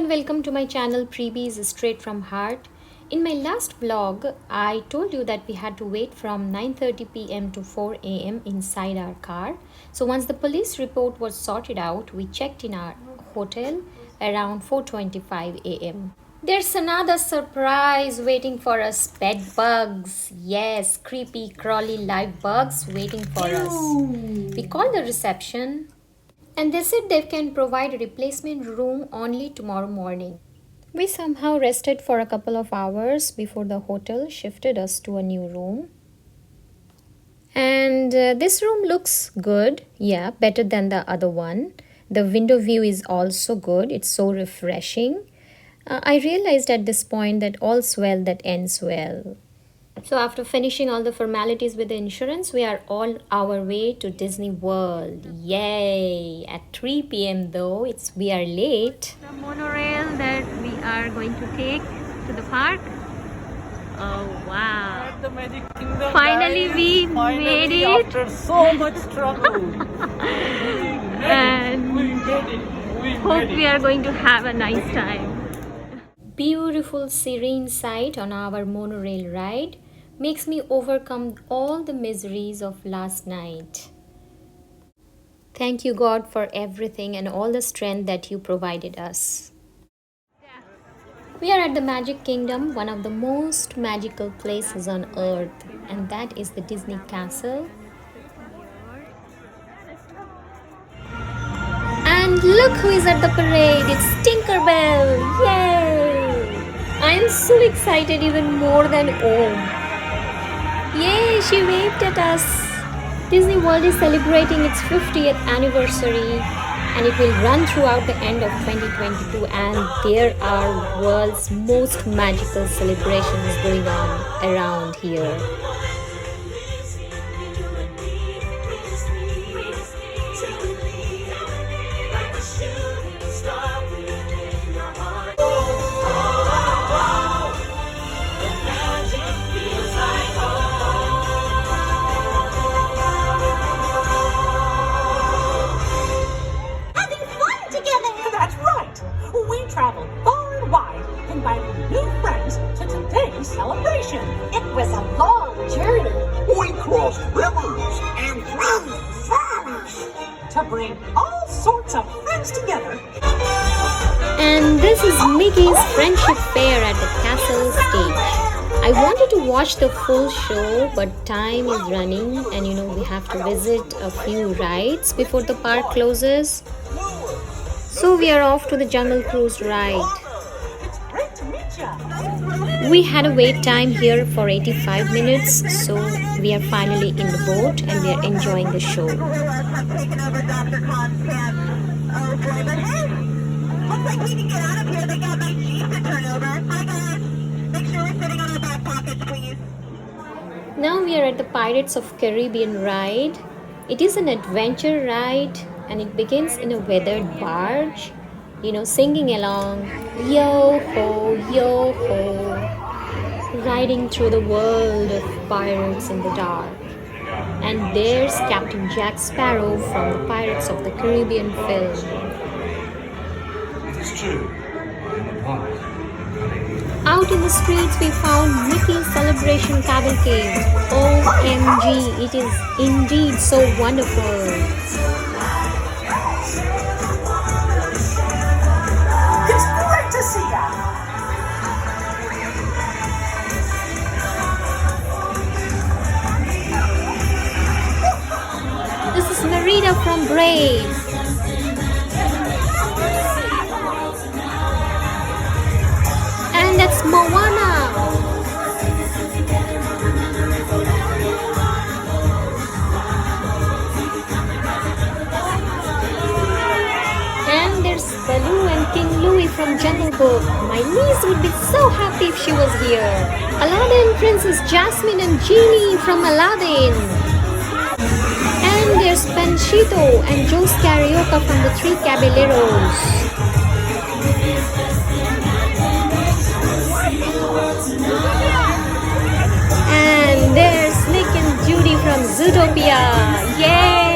and welcome to my channel Freebies Straight from Heart. In my last vlog, I told you that we had to wait from 9:30 p.m. to 4 a.m. inside our car. So once the police report was sorted out, we checked in our hotel around 4:25 a.m. There's another surprise waiting for us, bed bugs. Yes, creepy, crawly live bugs waiting for us. We called the reception and they said they can provide a replacement room only tomorrow morning. We somehow rested for a couple of hours before the hotel shifted us to a new room. And this room looks good. Yeah, better than the other one. The window view is also good. It's so refreshing. I realized at this point that all's well that ends well. So after finishing all the formalities with the insurance, we are on our way to Disney World. Yay! At 3 p.m. though, we are late. The monorail that we are going to take to the park. Oh wow! At the Magic Kingdom, Finally guys. We made it. After so much struggle. And we made it. hope we are going to have a nice time. Beautiful serene sight on our monorail ride makes me overcome all the miseries of last night. Thank you, God, for everything and all the strength that you provided us. We are at the Magic Kingdom, one of the most magical places on earth, and that is the Disney Castle. And look who is at the parade! It's Tinkerbell! Yay! I am so excited, even more than Om. Yay, she waved at us. Disney World is celebrating its 50th anniversary and it will run throughout the end of 2022, and there are world's most magical celebrations going on around here. Traveled far and wide, inviting new friends to today's celebration. It was a long journey. We crossed rivers and climbed valleys to bring all sorts of friends together. And this is Mickey's Friendship Fair at the castle stage. I wanted to watch the full show, but time is running and we have to visit a few rides before the park closes. So we are off to the Jungle Cruise ride. It's great to meet you. We had a wait time here for 85 minutes, so we are finally in the boat and we are enjoying the show. Taking over Dr. Khan's pants. Okay, but hey, looks like we can get out of here. They got my Jeep to turn over. Hi guys. Make sure we're sitting on our back pockets, please. Now we are at the Pirates of Caribbean ride. It is an adventure ride. And it begins in a weathered barge, singing along, yo ho, riding through the world of pirates in the dark. And there's Captain Jack Sparrow from the Pirates of the Caribbean film. It's true. I'm a pirate. Out in the streets, we found Mickey's Celebration Cavalcade. OMG, it is indeed so wonderful. This is Merida from Brave. And that's Moana. And there's Baloo and King Louie from Jungle Book. My niece would be so happy if she was here. Aladdin, Princess Jasmine and Genie from Aladdin. And there's Panchito and Joe's Carioca from the Three Caballeros. And there's Nick and Judy from Zootopia. Yay!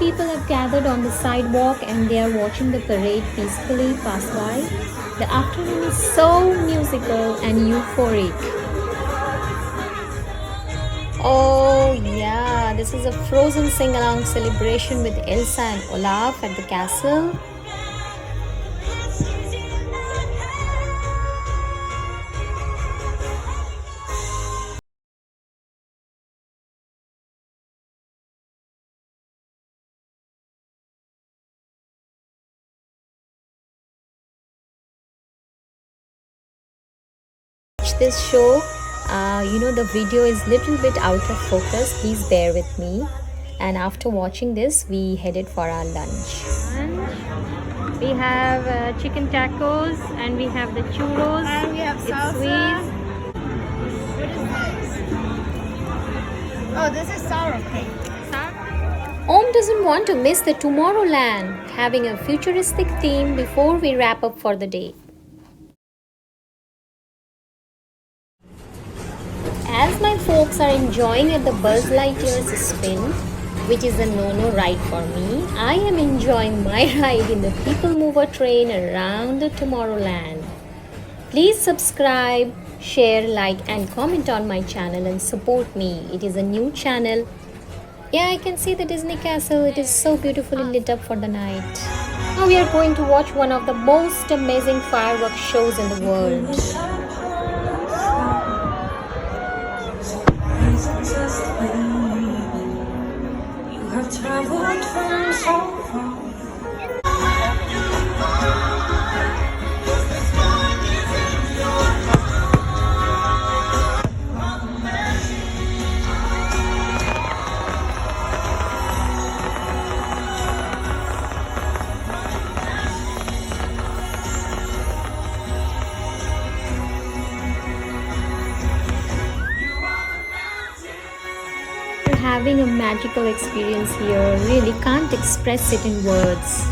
people have gathered on the sidewalk and they are watching the parade peacefully pass by. The afternoon is so musical and euphoric. Oh, yeah, this is a Frozen sing along celebration with Elsa and Olaf at the castle. This show, the video is little bit out of focus. Please bear with me. And after watching this, we headed for our lunch. We have chicken tacos and we have the churros. And we have salsa. Sweet. What is this? Oh, this is sour cream. Om doesn't want to miss the Tomorrowland, having a futuristic theme before we wrap up for the day. As my folks are enjoying at the Buzz Lightyear's spin, which is a no-no ride for me, I am enjoying my ride in the People Mover train around the Tomorrowland. Please subscribe, share, like and comment on my channel and support me. It is a new channel. Yeah, I can see the Disney castle. It is so beautifully lit up for the night. Now we are going to watch one of the most amazing fireworks shows in the world. Traveled from so far. Having a magical experience here, really can't express it in words.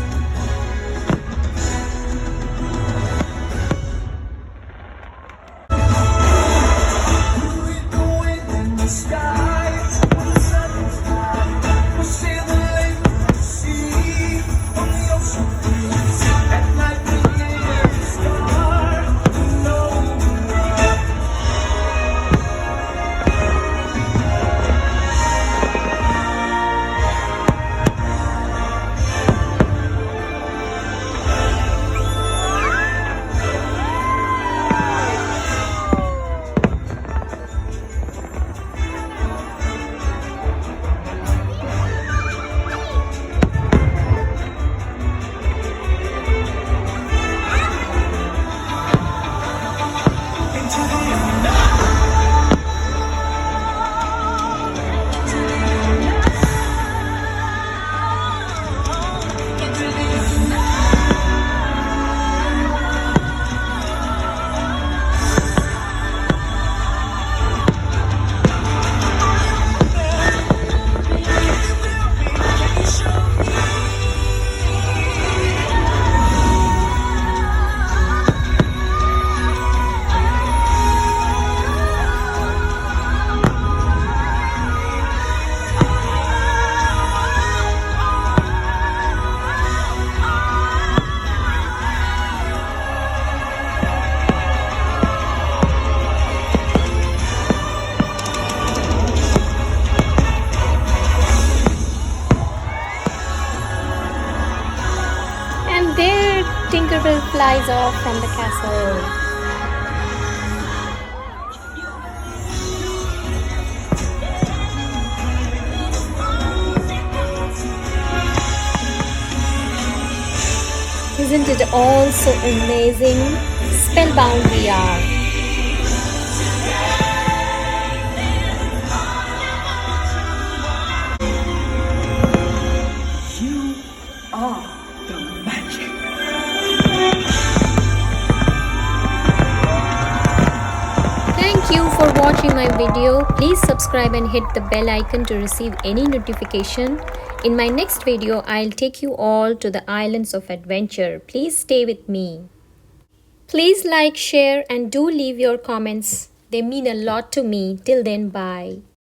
Tinkerbell flies off from the castle. Isn't it all so amazing? Spellbound we are. You are the magic. Thank you for watching my video. Please subscribe and hit the bell icon to receive any notification. In my next video, I'll take you all to the islands of adventure. Please stay with me. Please like, share and do leave your comments. They mean a lot to me. Till then, bye.